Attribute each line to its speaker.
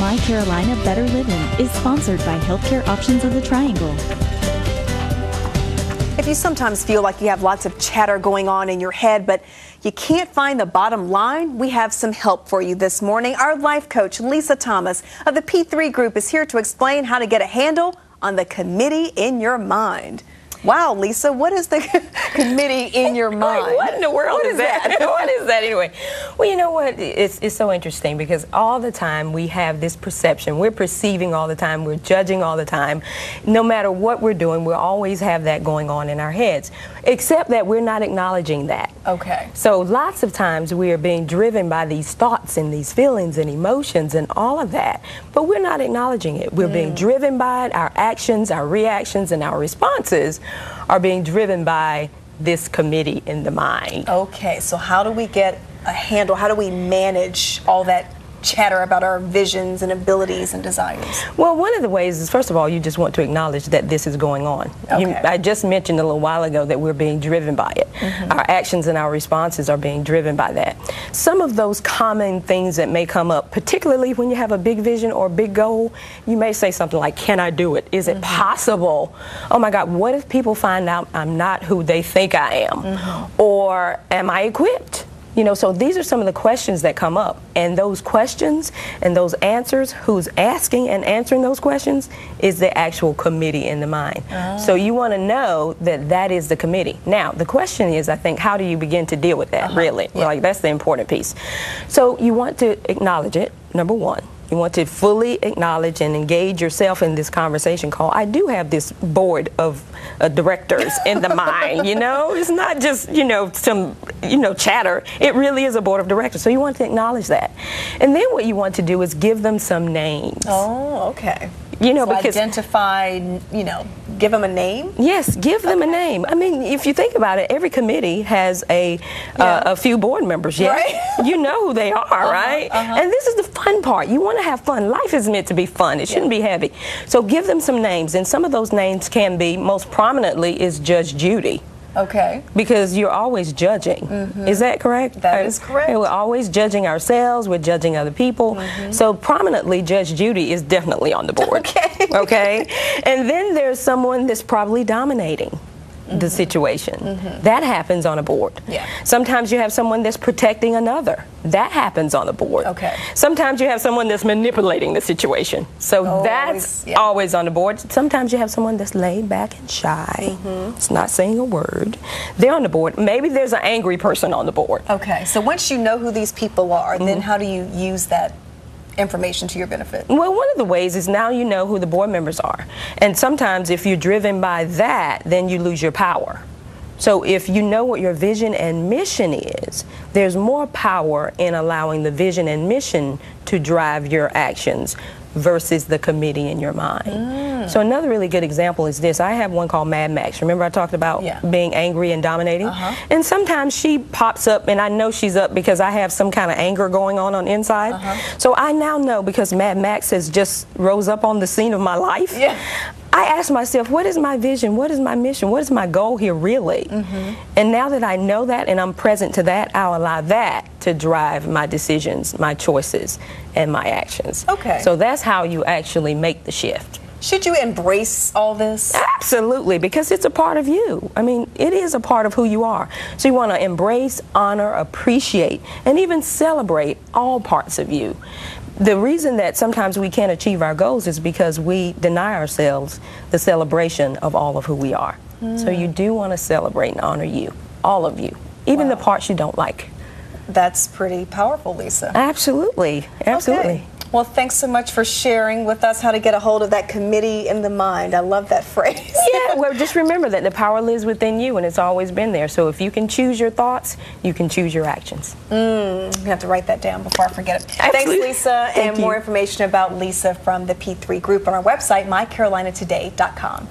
Speaker 1: My Carolina Better Living is sponsored by Healthcare Options of the Triangle.
Speaker 2: If you sometimes feel like you have lots of chatter going on in your head, but you can't find the bottom line, we have some help for you this morning. Our life coach, Lisa Thomas of the P3 Group, is here to explain how to get a handle on the committee in your mind. Wow, Lisa, what is the committee in your mind?
Speaker 3: Like, what in the world is that? What is that anyway? Well, you know what? It's so interesting because all the time we have this perception. We're perceiving all the time. We're judging all the time. No matter what we're doing, we always have that going on in our heads, except that we're not acknowledging that.
Speaker 2: Okay.
Speaker 3: So lots of times we are being driven by these thoughts and these feelings and emotions and all of that, but we're not acknowledging it. We're being driven by it. Our actions, our reactions, and our responses are being driven by this committee in the mind.
Speaker 2: Okay, so how do we get a handle? How do we manage all that chatter about our visions and abilities and desires?
Speaker 3: Well, one of the ways is, first of all, you just want to acknowledge that this is going on.
Speaker 2: Okay.
Speaker 3: I just mentioned a little while ago that we're being driven by it. Our actions and our responses are being driven by that. Some of those common things that may come up, particularly when you have a big vision or a big goal, you may say something like, can I do it? Is it possible? Oh my God, what if people find out I'm not who they think I am? Or am I equipped? You know, so these are some of the questions that come up, and those questions and those answers, who's asking and answering those questions is the actual committee in the mind. So you want to know that that is the committee. Now, the question is, I think, how do you begin to deal with that, really?
Speaker 2: Yeah.
Speaker 3: Like, that's the important piece. So you want to acknowledge it, number one. You want to fully acknowledge and engage yourself in this conversation call. I do have this board of directors in the mind, you know? It's not just, you know, some, you know, chatter. It really is a board of directors. So you want to acknowledge that. And then what you want to do is give them some names.
Speaker 2: Oh, okay.
Speaker 3: You know,
Speaker 2: so
Speaker 3: because
Speaker 2: identify, you know, give them a name?
Speaker 3: Yes, give them a name. I mean, if you think about it, every committee has a few board members,
Speaker 2: Right.
Speaker 3: You know who they are, right? And this is the fun part. You want to have fun. Life is meant to be fun. It shouldn't be heavy. So give them some names, and some of those names can be, most prominently, is Judge Judy.
Speaker 2: Okay.
Speaker 3: Because you're always judging. Is that correct?
Speaker 2: That is correct.
Speaker 3: We're always judging ourselves. We're judging other people. So prominently, Judge Judy is definitely on the board.
Speaker 2: Okay.
Speaker 3: Okay? And then there's someone that's probably dominating the situation. That happens on a board.
Speaker 2: Yeah.
Speaker 3: Sometimes you have someone that's protecting another. That happens on the board.
Speaker 2: Okay.
Speaker 3: Sometimes you have someone that's manipulating the situation. So that's always on the board. Sometimes you have someone that's laid back and shy. It's not saying a word. They're on the board. Maybe there's an angry person on the board.
Speaker 2: Okay, so once you know who these people are, then how do you use that information to your benefit?
Speaker 3: Well, one of the ways is now you know who the board members are. And sometimes if you're driven by that, then you lose your power. So if you know what your vision and mission is, there's more power in allowing the vision and mission to drive your actions versus the committee in your mind. So another really good example is this. I have one called Mad Max. Remember I talked about being angry and dominating? And sometimes she pops up, and I know she's up because I have some kind of anger going on inside. So I now know, because Mad Max has just rose up on the scene of my life. I ask myself, what is my vision? What is my mission? What is my goal here, really? And now that I know that and I'm present to that, I'll allow that to drive my decisions, my choices, and my actions.
Speaker 2: Okay.
Speaker 3: So that's how you actually make the shift.
Speaker 2: Should you embrace all this?
Speaker 3: Absolutely, because it's a part of you. I mean, it is a part of who you are. So you want to embrace, honor, appreciate, and even celebrate all parts of you. The reason that sometimes we can't achieve our goals is because we deny ourselves the celebration of all of who we are. So you do want to celebrate and honor you, all of you, even the parts you don't like.
Speaker 2: That's pretty powerful, Lisa.
Speaker 3: Absolutely, absolutely.
Speaker 2: Okay. Well, thanks so much for sharing with us how to get a hold of that committee in the mind. I love that phrase.
Speaker 3: Yeah, well, just remember that the power lives within you, and it's always been there. So if you can choose your thoughts, you can choose your actions.
Speaker 2: You have to write that down before I forget it.
Speaker 3: Absolutely.
Speaker 2: Thanks, Lisa.
Speaker 3: Thank
Speaker 2: and
Speaker 3: you.
Speaker 2: more information about Lisa from the P3 Group on our website, mycarolinatoday.com.